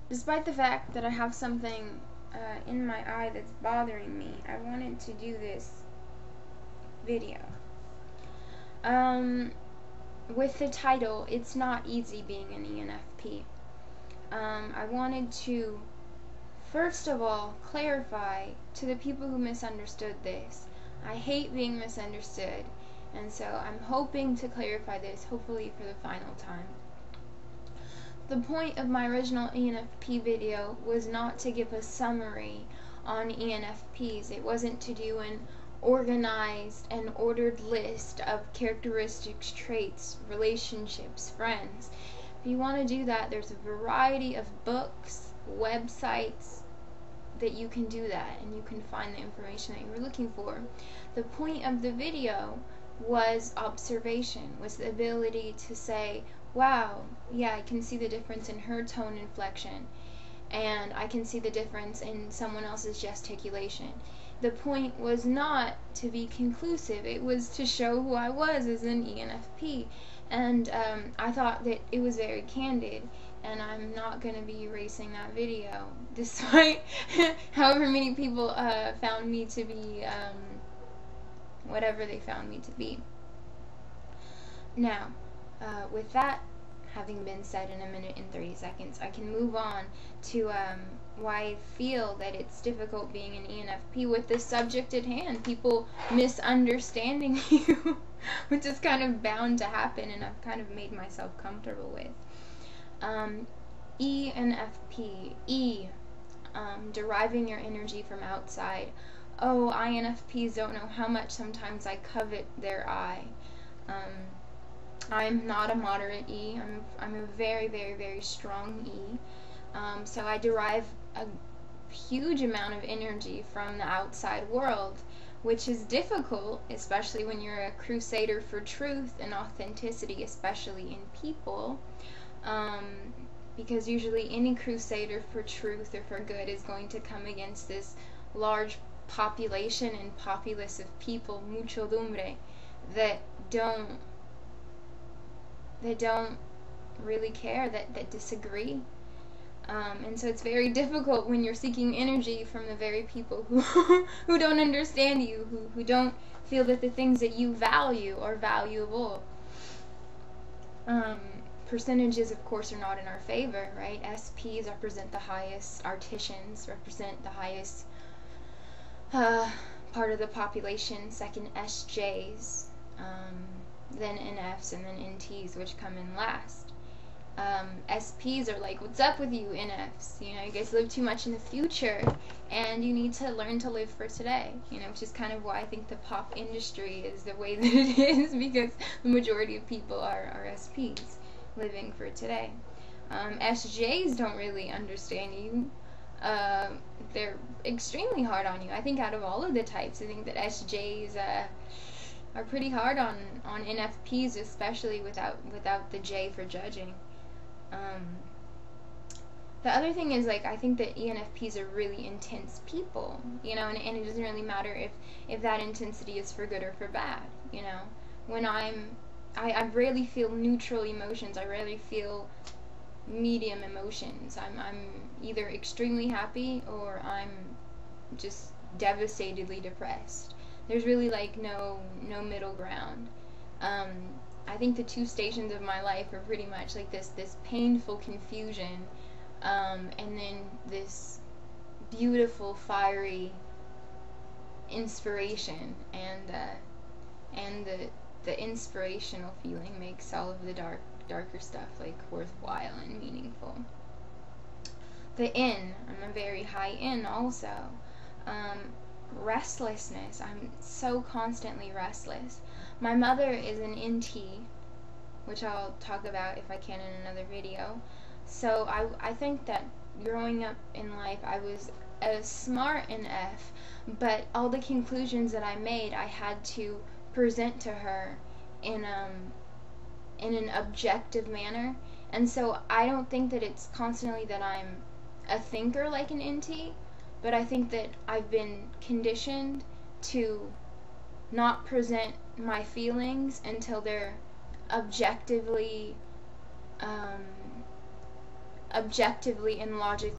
Despite the fact that I have something in my eye that's bothering me, I wanted to do this video. With the title, It's Not Easy Being an ENFP. I wanted to, first of all, clarify to the people who misunderstood this. I hate being misunderstood, and so I'm hoping to clarify this, hopefully for the final time. The point of my original ENFP video was not to give a summary on ENFPs. It wasn't to do an organized and ordered list of characteristics, traits, relationships, friends. If you want to do that, there's a variety of books, websites that you can do that, and you can find the information that you were looking for. The point of the video was observation, was the ability to say, wow, yeah, I can see the difference in her tone inflection, and I can see the difference in someone else's gesticulation. The point was not to be conclusive, it was to show who I was as an ENFP, and I thought that it was very candid, and I'm not going to be erasing that video, despite however many people found me to be whatever they found me to be. Now, with that having been said in 1 minute and 30 seconds, I can move on to why I feel that it's difficult being an ENFP with the subject at hand, people misunderstanding you, which is kind of bound to happen, and I've kind of made myself comfortable with. ENFP, deriving your energy from outside. Oh, INFPs don't know how much sometimes I covet their eye. I'm not a moderate E. I'm a very, very, very strong E. So I derive a huge amount of energy from the outside world, which is difficult, especially when you're a crusader for truth and authenticity, especially in people. Because usually any crusader for truth or for good is going to come against this large population and populace of people, muchodumbre, that don't really care, that disagree. And so it's very difficult when you're seeking energy from the very people who don't understand you, who don't feel that the things that you value are valuable. Percentages, of course, are not in our favor, right? SPs represent the highest, artisans represent the highest part of the population, second SJs, then NFs, and then NTs, which come in last. SPs are like, what's up with you NFs? You know, you guys live too much in the future, and you need to learn to live for today, you know, which is kind of why I think the pop industry is the way that it is, because the majority of people are SPs, living for today. SJs don't really understand you. They're extremely hard on you. I think out of all of the types, I think that SJs are pretty hard on NFPs, especially without the J for judging. The other thing is, like, I think that ENFPs are really intense people, you know, and it doesn't really matter if that intensity is for good or for bad, you know. When I rarely feel neutral emotions. I rarely feel medium emotions. I'm either extremely happy or I'm just devastatedly depressed. There's really like no middle ground. I think the two stations of my life are pretty much like this painful confusion, and then this beautiful fiery inspiration, and the inspirational feeling makes all of the darker stuff like worthwhile and meaningful. The N, I'm a very high N also. Restlessness, I'm so constantly restless. My mother is an NT, which I'll talk about if I can in another video. So I think that growing up in life I was a smart NF, but all the conclusions that I made I had to present to her in an objective manner, and so I don't think that it's constantly that I'm a thinker like an NT, but I think that I've been conditioned to not present my feelings until they're objectively objectively and logically